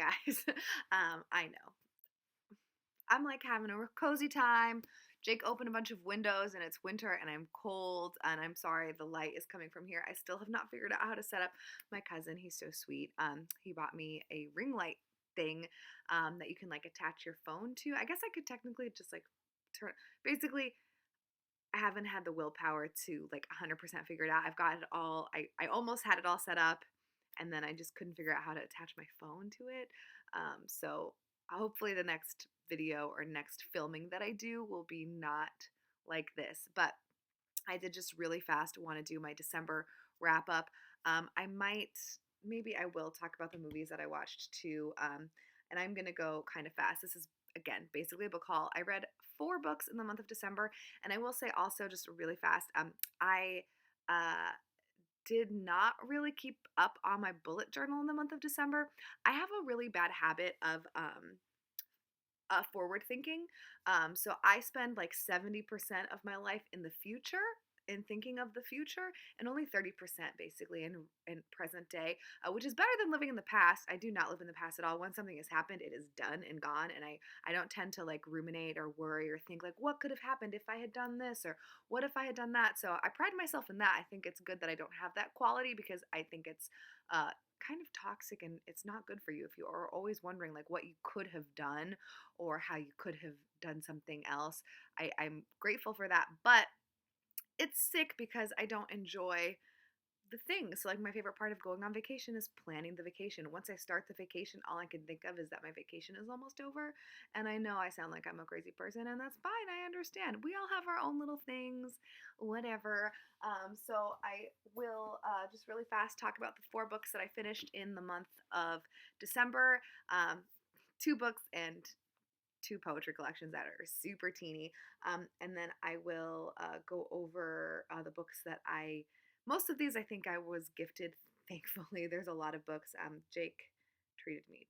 guys. I know. I'm like having a cozy time. Jake opened a bunch of windows and it's winter and I'm cold and I'm sorry the light is coming from here. I still have not figured out how to set up. My cousin, he's so sweet. He bought me a ring light thing that you can like attach your phone to. I guess I could technically just like turn. Basically, I haven't had the willpower to like 100% figure it out. I've got it all. I almost had it all set up, and then I just couldn't figure out how to attach my phone to it. So hopefully the next video or next filming that I do will be not like this. But I did just really fast want to do my December wrap up. Maybe I will talk about the movies that I watched too. And I'm going to go kind of fast. This is, again, basically a book haul. I read 4 books in the month of December. And I will say also, just really fast, I uh, did not really keep up on my bullet journal in the month of December. I have a really bad habit of forward thinking. So I spend like 70% of my life in the future, in thinking of the future, and only 30% basically in present day, which is better than living in the past. I do not live in the past at all. Once something has happened, it is done and gone, and I don't tend to like ruminate or worry or think like what could have happened if I had done this or what if I had done that. So I pride myself in that. I think it's good that I don't have that quality because I think it's kind of toxic and it's not good for you if you are always wondering like what you could have done or how you could have done something else. I'm grateful for that, but it's sick because I don't enjoy the things. So like my favorite part of going on vacation is planning the vacation. Once I start the vacation, all I can think of is that my vacation is almost over. And I know I sound like I'm a crazy person, and that's fine. I understand. We all have our own little things, whatever. So I will just really fast talk about the 4 books that I finished in the month of December. 2 books and 2 poetry collections that are super teeny. And then I will go over the books that most of these I think I was gifted, thankfully. There's a lot of books. Jake treated me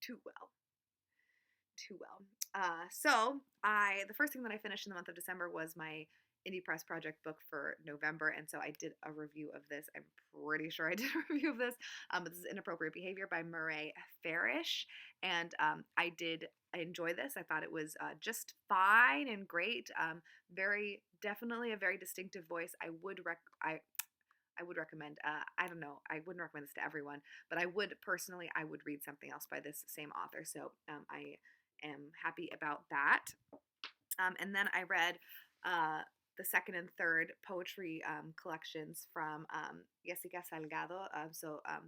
too well. Too well. The first thing that I finished in the month of December was my indie press project book for November, and so I did a review of this. I'm pretty sure I did a review of this. But this is Inappropriate Behavior by Murray Farish, and I enjoy this. I thought it was just fine and great. Very definitely a very distinctive voice. I would recommend. I don't know. I wouldn't recommend this to everyone, but I would personally. I would read something else by this same author. So I am happy about that. And then I read the second and third poetry collections from Jessica Salgado.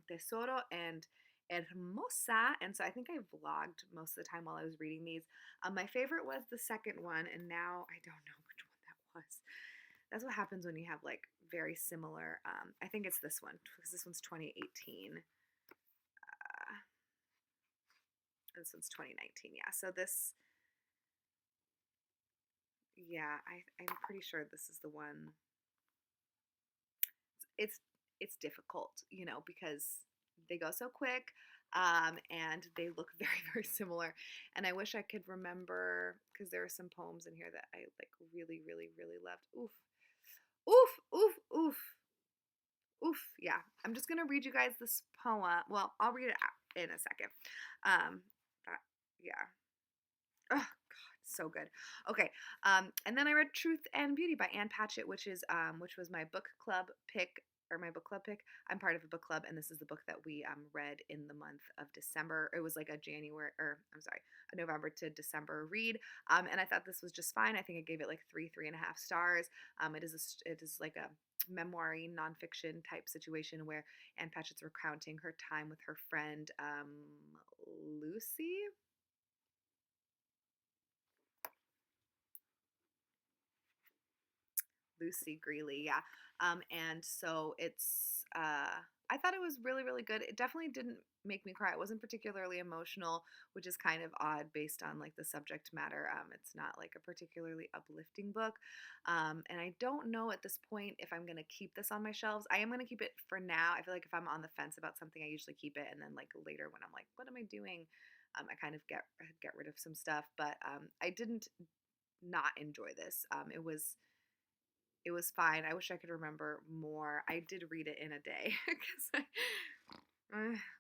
Tesoro and Hermosa. And so I think I vlogged most of the time while I was reading these. My favorite was the second one, and now I don't know which one that was. That's what happens when you have like very similar. I think it's this one because this one's 2018. This one's 2019. Yeah. So this. Yeah, I'm pretty sure this is the one. It's difficult, because they go so quick, and they look very, very similar. And I wish I could remember because there are some poems in here that I like really, really, really loved. Oof, oof, oof, oof, oof. Yeah, I'm just gonna read you guys this poem. Well, I'll read it out in a second. Yeah. Oh God, so good. Okay, and then I read Truth and Beauty by Ann Patchett, which was my book club pick or my book club pick. I'm part of a book club, and this is the book that we read in the month of December. It was like a November to December read, and I thought this was just fine. I think I gave it like 3.5 stars. It is like a memoir-y nonfiction type situation where Ann Patchett's recounting her time with her friend Lucy. Lucy Greeley, yeah. And so I thought it was really, really good. It definitely didn't make me cry. It wasn't particularly emotional, which is kind of odd based on like the subject matter. It's not like a particularly uplifting book. And I don't know at this point if I'm going to keep this on my shelves. I am going to keep it for now. I feel like if I'm on the fence about something, I usually keep it. And then like later when I'm like, what am I doing? I kind of get rid of some stuff. But I didn't not enjoy this. It was fine. I wish I could remember more. I did read it in a day because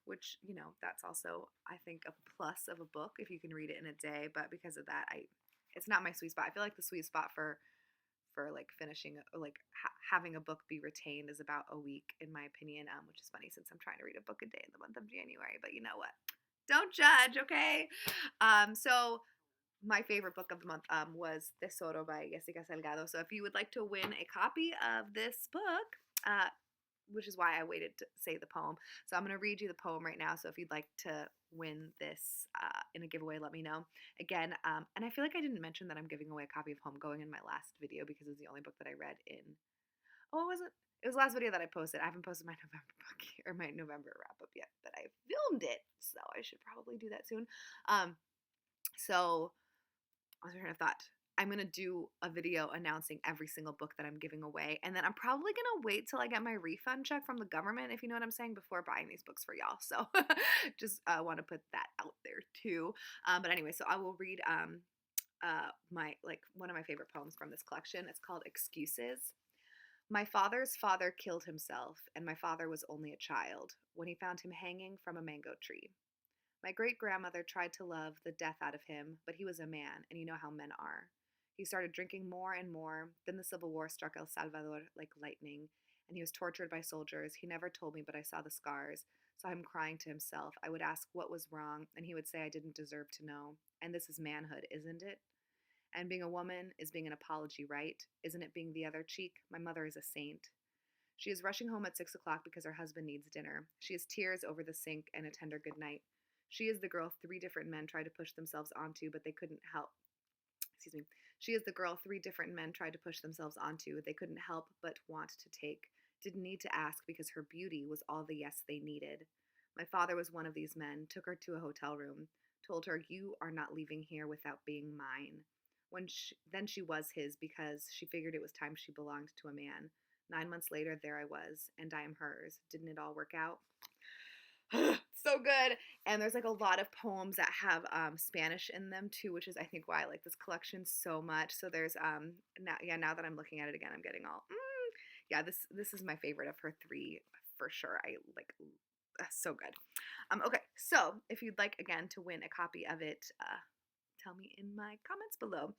which, that's also, I think, a plus of a book if you can read it in a day. But because of that, it's not my sweet spot. I feel like the sweet spot for like finishing, like having a book be retained is about a week, in my opinion. Which is funny since I'm trying to read a book a day in the month of January. But you know what? Don't judge, okay? So my favorite book of the month was Tesoro by Jessica Salgado. So if you would like to win a copy of this book, which is why I waited to say the poem. So I'm going to read you the poem right now. So if you'd like to win this in a giveaway, let me know. Again, and I feel like I didn't mention that I'm giving away a copy of Homegoing in my last video because it was the only book that I read in. Oh, it wasn't. It was the last video that I posted. I haven't posted my November book or my November wrap up yet, but I filmed it, so I should probably do that soon. So I was trying to thought. I'm gonna do a video announcing every single book that I'm giving away, and then I'm probably gonna wait till I get my refund check from the government, if you know what I'm saying, before buying these books for y'all. So just want to put that out there too. But anyway, so I will read my one of my favorite poems from this collection. It's called Excuses. My father's father killed himself, and my father was only a child when he found him hanging from a mango tree. My great grandmother tried to love the death out of him, but he was a man, and you know how men are. He started drinking more and more. Then the Civil War struck El Salvador like lightning, and he was tortured by soldiers. He never told me, but I saw the scars, saw him crying to himself. I would ask what was wrong, and he would say I didn't deserve to know. And this is manhood, isn't it? And being a woman is being an apology, right? Isn't it being the other cheek? My mother is a saint. She is rushing home at 6 o'clock because her husband needs dinner. She has tears over the sink and a tender goodnight. She is the girl three different men tried to push themselves onto, but they couldn't help. Excuse me. She is the girl three different men tried to push themselves onto. They couldn't help but want to take. Didn't need to ask because her beauty was all the yes they needed. My father was one of these men, took her to a hotel room, told her, "You are not leaving here without being mine." Then she was his because she figured it was time she belonged to a man. 9 months later, there I was, and I am hers. Didn't it all work out? So good. And there's like a lot of poems that have Spanish in them too, which is I think why I like this collection so much. So there's now that I'm looking at it again, I'm getting all yeah, this is my favorite of her three for sure. I like so good. Okay, so if you'd like again to win a copy of it, tell me in my comments below.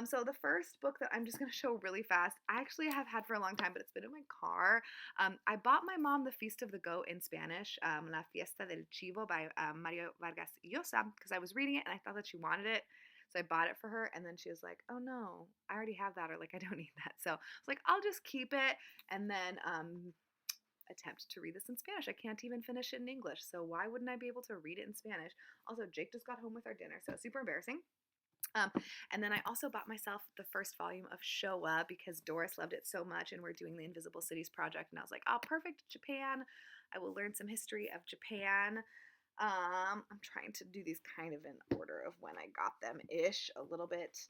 So the first book that I'm just going to show really fast, I actually have had for a long time, but it's been in my car. I bought my mom The Feast of the Goat in Spanish, La Fiesta del Chivo by Mario Vargas Llosa, because I was reading it and I thought that she wanted it. So I bought it for her, and then she was like, "Oh no, I already have that," or like, "I don't need that." So I was like, "I'll just keep it," and then attempt to read this in Spanish. I can't even finish it in English, so why wouldn't I be able to read it in Spanish? Also, Jake just got home with our dinner, so it's super embarrassing. And then I also bought myself the first volume of Showa because Doris loved it so much, and we're doing the Invisible Cities project, and I was like, "Oh, perfect, Japan. I will learn some history of Japan." I'm trying to do these kind of in order of when I got them ish a little bit.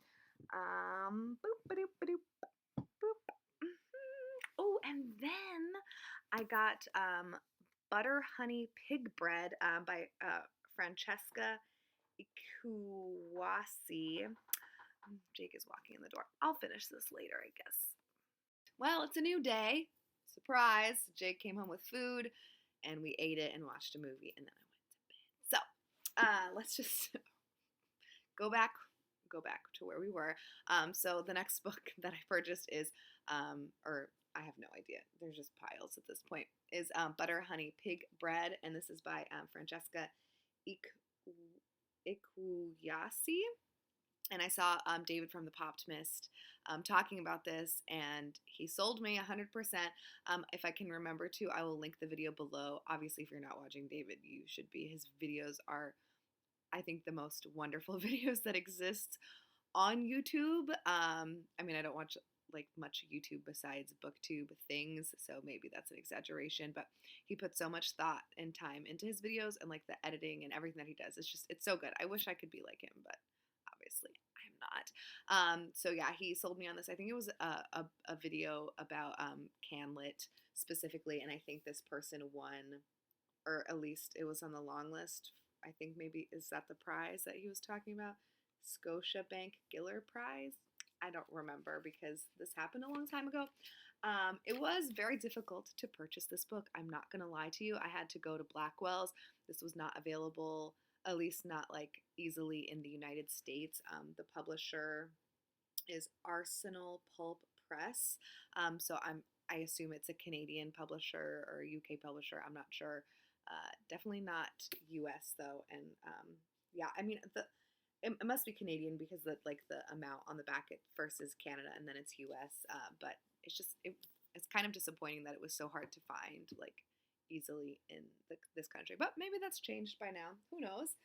Boop, ba-doop, ba-doop, boop. Oh, and then I got Butter Honey Pig Bread by Francesca Ikuwasi. Jake is walking in the door. I'll finish this later, I guess. Well, it's a new day. Surprise. Jake came home with food, and we ate it and watched a movie, and then I went to bed. So, let's just go back to where we were. So the next book that I purchased is, or I have no idea. There's just piles at this point. Is Butter Honey Pig Bread, and this is by Francesca Ikuyasi. And I saw David from the Popped Mist talking about this, and he sold me 100%. If I can remember to, I will link the video below. Obviously, if you're not watching David, you should be. His videos are, I think, the most wonderful videos that exist on YouTube. I mean, I don't watch like much YouTube besides booktube things, so maybe that's an exaggeration, but he puts so much thought and time into his videos, and like the editing and everything that he does. It's so good. I wish I could be like him, but obviously I'm not. So yeah, he sold me on this. I think it was a video about Canlit specifically, and I think this person won, or at least it was on the long list. I think maybe, is that the prize that he was talking about? Scotiabank Giller Prize? I don't remember because this happened a long time ago. It was very difficult to purchase this book. I'm not going to lie to you. I had to go to Blackwell's. This was not available, at least not like easily in the United States. The publisher is Arsenal Pulp Press. I assume it's a Canadian publisher or a UK publisher. I'm not sure. Definitely not US though. And yeah, I mean it must be Canadian because the amount on the back at first is Canada and then it's US. But it's kind of disappointing that it was so hard to find like easily in this country. But maybe that's changed by now. Who knows?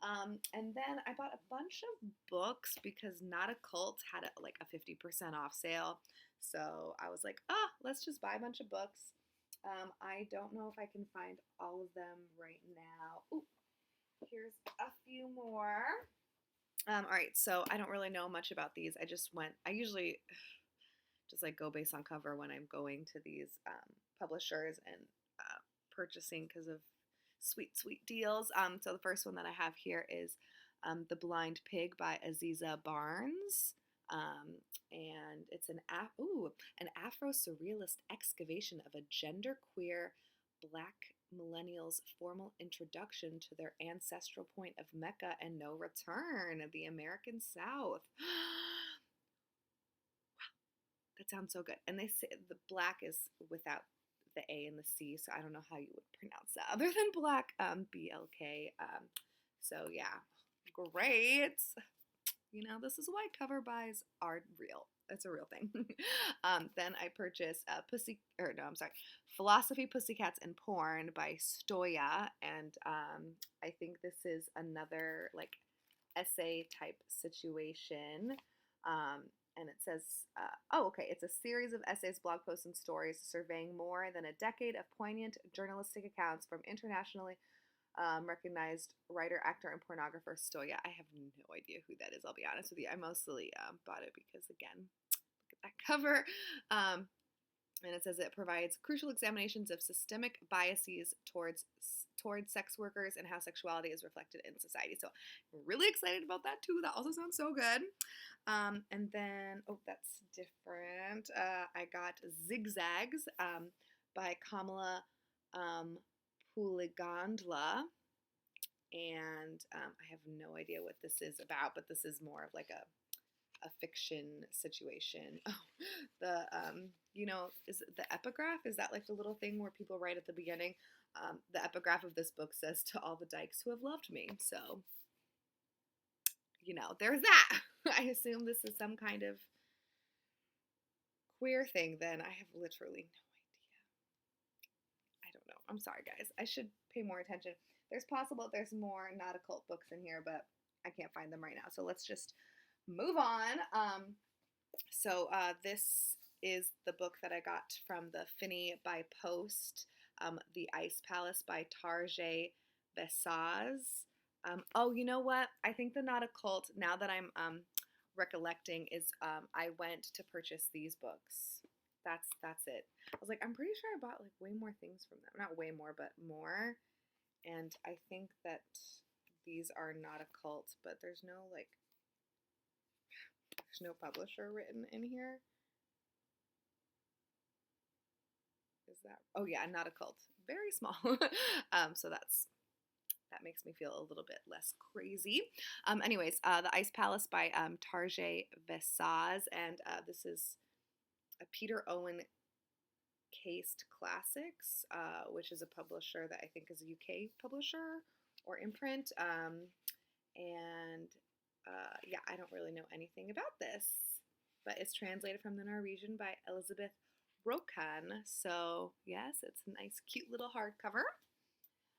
And then I bought a bunch of books because Not a Cult had like a 50% off sale. So I was like, let's just buy a bunch of books. I don't know if I can find all of them right now. Ooh, here's a few more. All right, so I don't really know much about these. I usually just like go based on cover when I'm going to these publishers and purchasing because of sweet, sweet deals. So the first one that I have here is The Blind Pig by Aziza Barnes. And it's an Afro-surrealist excavation of a genderqueer Black millennials' formal introduction to their ancestral point of Mecca and no return, the American South. That sounds so good. And they say the black is without the A and the C, so I don't know how you would pronounce that other than black, BLK. So yeah, great. You know, this is why cover buys are real. It's a real thing. Then I purchased Philosophy, Pussycats, and Porn by Stoya, and I think this is another like essay type situation. And it says, okay, it's a series of essays, blog posts, and stories surveying more than a decade of poignant journalistic accounts from internationally recognized writer, actor, and pornographer Stoya. I have no idea who that is, I'll be honest with you. I mostly bought it because, again, look at that cover. And it says it provides crucial examinations of systemic biases towards sex workers and how sexuality is reflected in society. So I'm really excited about that too. That also sounds so good. And then, that's different. I got Zigzags by Kamala Puligandla. And I have no idea what this is about, but this is more of like a fiction situation. Is it the epigraph? Is that like the little thing where people write at the beginning? The epigraph of this book says, "To all the dykes who have loved me." So, there's that. I assume this is some kind of queer thing then. I have literally no idea. I don't know. I'm sorry, guys. I should pay more attention. There's more Not a Cult books in here, but I can't find them right now. So let's just move on. This is the book that I got from the Finney by Post, The Ice Palace by Tarjay Bessaz. You know what? I think the Not a Cult, now that I'm recollecting, is I went to purchase these books. That's it. I was like, I'm pretty sure I bought like way more things from them. Not way more, but more. And I think that these are Not a Cult, but there's no publisher written in here. Is that? Oh yeah, Not a Cult. Very small. So that makes me feel a little bit less crazy. Anyways, The Ice Palace by Tarjay Bessaz, and this is a Peter Owen Cased Classics, which is a publisher that I think is a UK publisher or imprint. Yeah, I don't really know anything about this, but it's translated from the Norwegian by Elizabeth Rokan. So yes, it's a nice, cute little hardcover.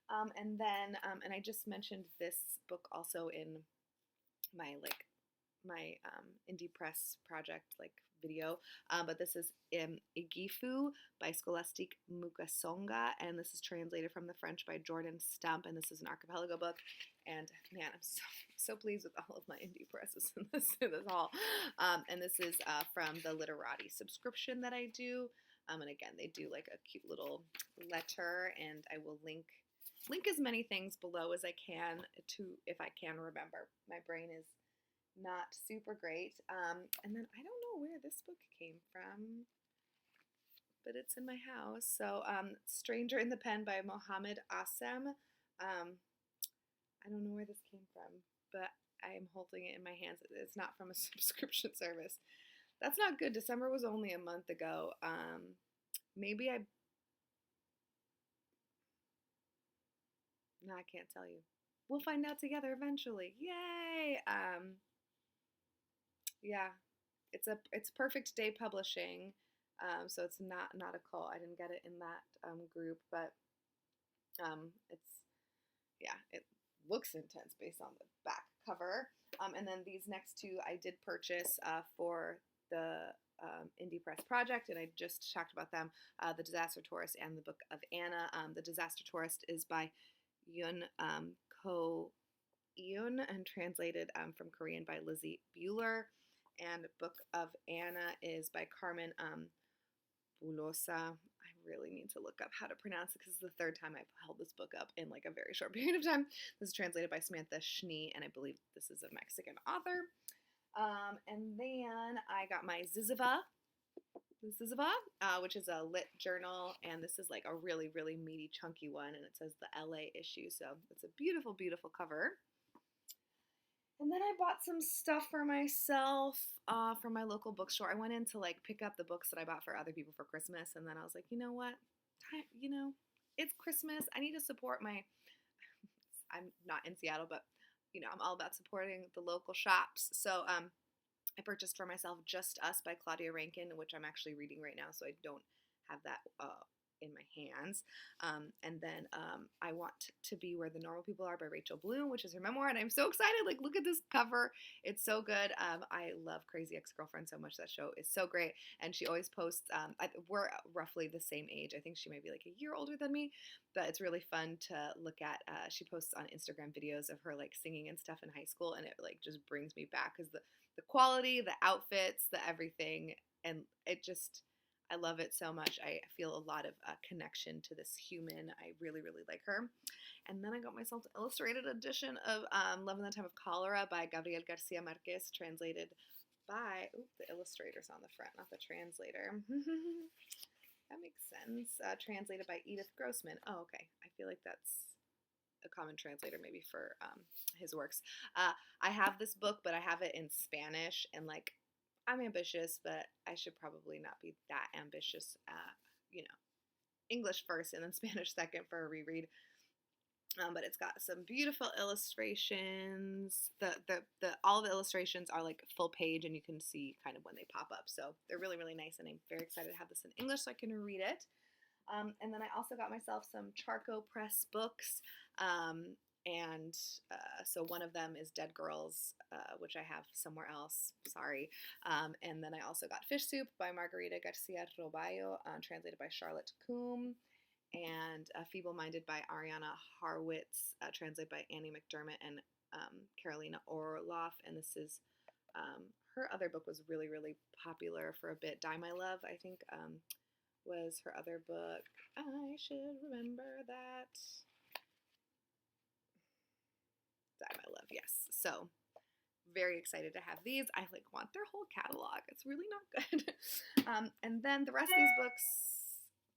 And then, and I just mentioned this book also in my indie press project video, but this is Igifu by Scholastique Mukasonga, and this is translated from the French by Jordan Stump, and this is an archipelago book. And man, I'm so pleased with all of my indie presses in this haul. And this is from the Literati subscription that I do. And again, they do like a cute little letter, and I will link as many things below as I can if I can remember. My brain is not super great. And then I don't know where this book came from. but it's in my house. So, Stranger in the Pen by Mohammed Assem. I don't know where this came from, but I am holding it in my hands. It's not from a subscription service. That's not good. December was only a month ago. Maybe I. No, I can't tell you. We'll find out together eventually. Yay! Yeah, it's Perfect Day Publishing. So it's not a cult. I didn't get it in that group, but it's yeah, it looks intense based on the back cover. And then these next two I did purchase for the Indie Press Project, and I just talked about them, The Disaster Tourist and the Book of Anna. The Disaster Tourist is by Yun Ko Eun and translated from Korean by Lizzie Bueller. And Book of Anna is by Carmen Bulosa. I really need to look up how to pronounce it because it's the third time I've held this book up in like a very short period of time. This is translated by Samantha Schnee, and I believe this is a Mexican author. And then I got my Ziziva, which is a lit journal, and this is like a really, really meaty, chunky one, and it says the LA issue, so it's a beautiful, beautiful cover. And then I bought some stuff for myself from my local bookstore. I went in to like pick up the books that I bought for other people for Christmas, and then I was like, you know what? It's Christmas. I need to support my. I'm not in Seattle, but I'm all about supporting the local shops. So I purchased for myself Just Us by Claudia Rankine, which I'm actually reading right now, so I don't have that in my hands. And then I Want to Be Where the Normal People Are by Rachel Bloom, which is her memoir, and I'm so excited. Like, look at this cover. It's so good. I love Crazy Ex-Girlfriend so much. That show is so great, and she always posts, we're roughly the same age. I think she might be like a year older than me, but it's really fun to look at. She posts on Instagram videos of her like singing and stuff in high school, and it like just brings me back because the quality, the outfits, the everything, and it just, I love it so much. I feel a lot of connection to this human. I really, really like her. And then I got myself the illustrated edition of Love in the Time of Cholera by Gabriel Garcia Marquez, translated by, the illustrator's on the front, not the translator. That makes sense. Translated by Edith Grossman. Oh, okay. I feel like that's a common translator maybe for his works. I have this book, but I have it in Spanish, and like, I'm ambitious, but I should probably not be that ambitious. English first and then Spanish second for a reread. But it's got some beautiful illustrations. The all the illustrations are like full page, and you can see kind of when they pop up. So they're really, really nice, and I'm very excited to have this in English so I can read it. And then I also got myself some Charco Press books. So one of them is Dead Girls, which I have somewhere else. Sorry. And then I also got Fish Soup by Margarita Garcia Roballo, translated by Charlotte Coombe, and Feeble Minded by Ariana Harwitz, translated by Annie McDermott and Carolina Orloff. And this is her other book was really, really popular for a bit. Die My Love, I think, was her other book. I should remember that. Die My Love, yes. So very excited to have these. I like want their whole catalog. It's really not good. And then the rest of these books,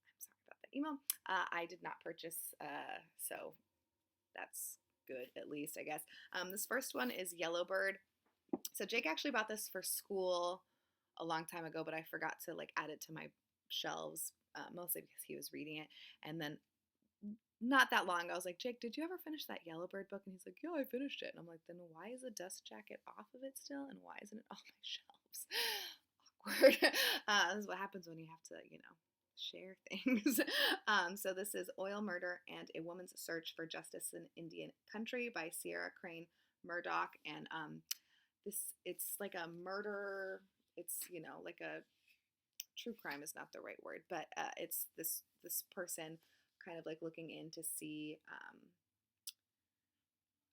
I'm sorry about that email. I did not purchase, so that's good at least, I guess. This first one is Yellowbird. So Jake actually bought this for school a long time ago, but I forgot to like add it to my shelves, mostly because he was reading it. And then not that long, I was like, Jake, did you ever finish that Yellowbird book? And he's like, yeah, I finished it. And I'm like, then why is the dust jacket off of it still? And why isn't it on my shelves? Awkward. This is what happens when you have to, share things. So this is Oil, Murder, and a Woman's Search for Justice in Indian Country by Sierra Crane Murdoch. And it's like a murder. It's, like a true crime is not the right word, but it's this person kind of like looking in to see,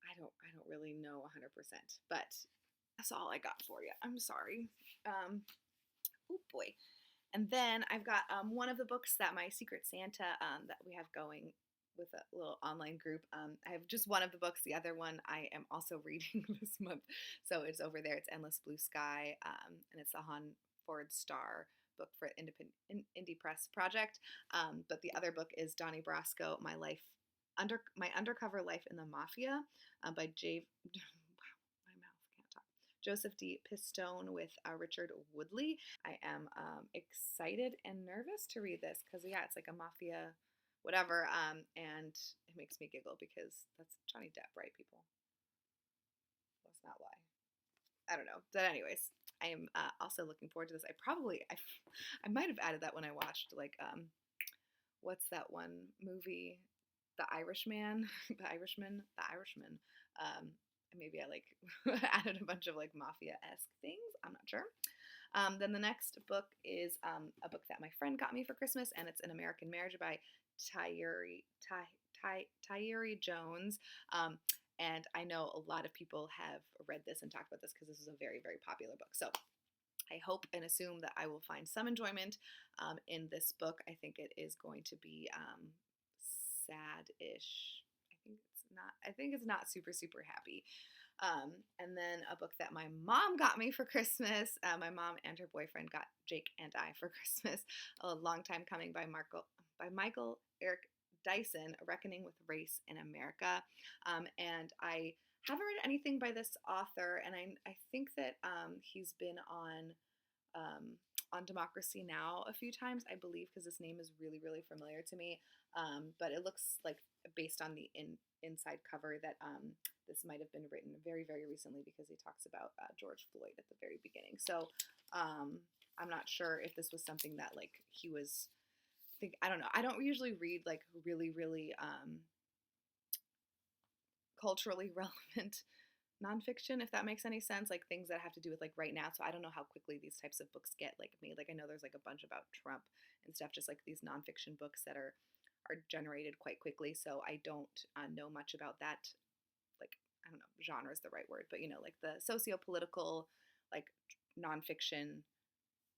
I don't really know 100%, but that's all I got for you. I'm sorry. Oh boy. And then I've got one of the books that my Secret Santa that we have going with a little online group. I have just one of the books. The other one I am also reading this month, so it's over there. It's Endless Blue Sky, and it's the Han Ford Star book for indie press project. But the other book is Donnie Brasco, My Undercover Life in the Mafia, by my mouth can't talk. Joseph D. Pistone with Richard Woodley. I am excited and nervous to read this because, yeah, it's like a mafia whatever, and it makes me giggle because that's Johnny Depp, right, people? Let's not lie. I don't know. But anyways, I am also looking forward to this. I might have added that when I watched, like, what's that one movie? The Irishman, The Irishman. Maybe I like added a bunch of like mafia-esque things. I'm not sure. Then the next book is a book that my friend got me for Christmas, and it's An American Marriage by Tyree Jones. And I know a lot of people have read this and talked about this because this is a very, very popular book. So I hope and assume that I will find some enjoyment in this book. I think it is going to be sad-ish. I think it's not super, super happy. And then a book that my mom got me for Christmas. My mom and her boyfriend got Jake and I for Christmas. A long time coming by Michael Eric Dyson, Reckoning with Race in America. And I haven't read anything by this author, and I think that he's been on Democracy Now! A few times, I believe, because this name is really, really familiar to me. But it looks like, based on the inside cover, that this might have been written very, very recently because he talks about George Floyd at the very beginning. So I'm not sure if this was something that like he was. I don't know. I don't usually read like really, really culturally relevant nonfiction, if that makes any sense, like things that have to do with like right now. So I don't know how quickly these types of books get like made. Like I know there's like a bunch about Trump and stuff, just like these nonfiction books that are generated quite quickly. So I don't know much about that. Like, I don't know, genre is the right word, but you know, like the socio-political, like nonfiction,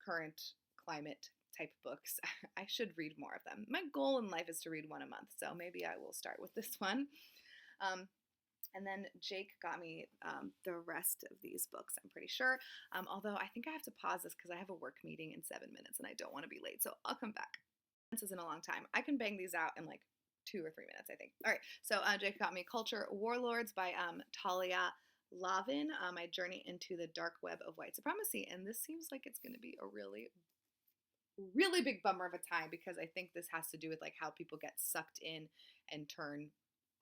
current climate type books. I should read more of them. My goal in life is to read one a month, so maybe I will start with this one. And then Jake got me the rest of these books, I'm pretty sure. Although I think I have to pause this because I have a work meeting in 7 minutes and I don't want to be late, so I'll come back. This isn't a long time. I can bang these out in like 2 or 3 minutes, I think. All right, so Jake got me Culture Warlords by Talia Lavin, My Journey into the Dark Web of White Supremacy. And this seems like it's going to be a really, really big bummer of a time because I think this has to do with like how people get sucked in and turn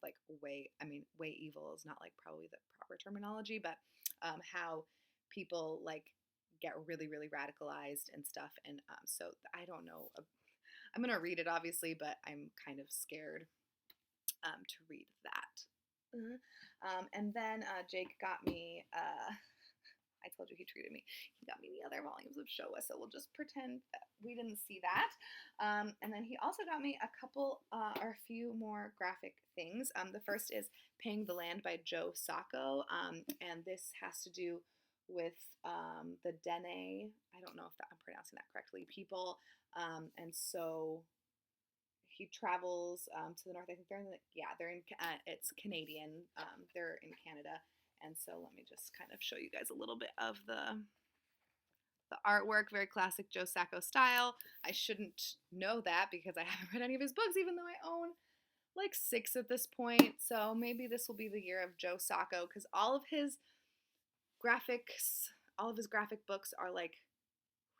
like way evil is not like probably the proper terminology, but how people like get really, really radicalized and stuff. And so I don't know. I'm going to read it obviously, but I'm kind of scared to read that. And then Jake got me, I told you he treated me. He got me the other volumes of Showa, so we'll just pretend that we didn't see that. And then he also got me a couple or a few more graphic things. The first is Paying the Land by Joe Sacco, and this has to do with the Dene, I don't know if I'm pronouncing that correctly, people. And so he travels to the north. I think it's Canadian. They're in Canada. And so let me just kind of show you guys a little bit of the artwork, very classic Joe Sacco style. I shouldn't know that because I haven't read any of his books, even though I own like 6 at this point. So maybe this will be the year of Joe Sacco because all of his graphic books are like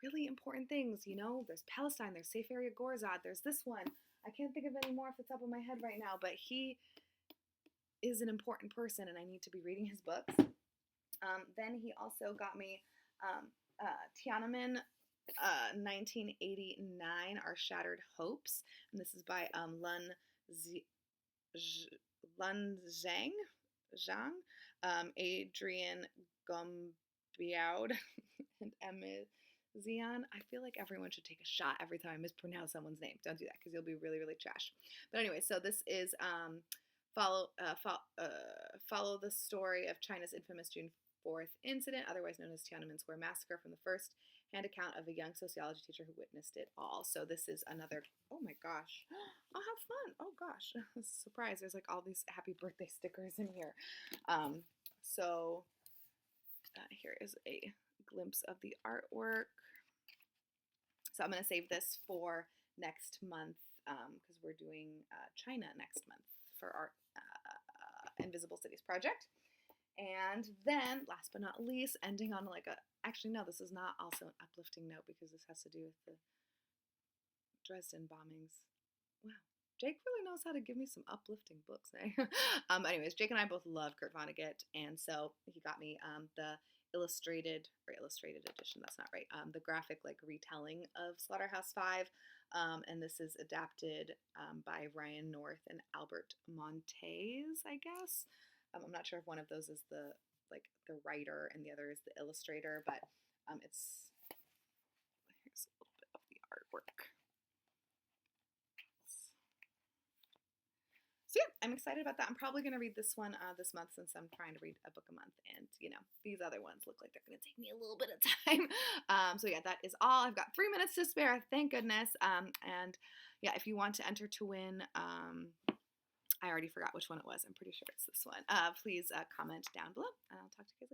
really important things, you know? There's Palestine, there's Safe Area Gorzad, there's this one. I can't think of any more off the top of my head right now, but he is an important person and I need to be reading his books. Then he also got me Tiananmen 1989, Our Shattered Hopes. And this is by Lun Zhang, Adrian Gombiaud, and Emma Zion. I feel like everyone should take a shot every time I mispronounce someone's name. Don't do that because you'll be really, really trashed. But anyway, so this is follow the story of China's infamous June 4th incident, otherwise known as Tiananmen Square massacre, from the first-hand account of a young sociology teacher who witnessed it all. So this is another. Oh my gosh! I'll have fun. Oh gosh! Surprise! There's like all these happy birthday stickers in here. So here is a glimpse of the artwork. So I'm going to save this for next month because we're doing China next month for our Invisible Cities project. And then, last but not least, ending on like a, actually no, this is not also an uplifting note because this has to do with the Dresden bombings. Wow. Jake really knows how to give me some uplifting books, eh? Anyways, Jake and I both love Kurt Vonnegut, and so he got me the illustrated edition. That's not right. The graphic like retelling of Slaughterhouse-Five, and this is adapted by Ryan North and Albert Montez, I guess. I'm not sure if one of those is the writer and the other is the illustrator, but it's, here's a little bit of the artwork. So yeah, I'm excited about that. I'm probably going to read this one this month since I'm trying to read a book a month, and these other ones look like they're going to take me a little bit of time. So yeah, that is all. I've got 3 minutes to spare, thank goodness. And yeah, if you want to enter to win, I already forgot which one it was. I'm pretty sure it's this one. Please comment down below, and I'll talk to you guys later.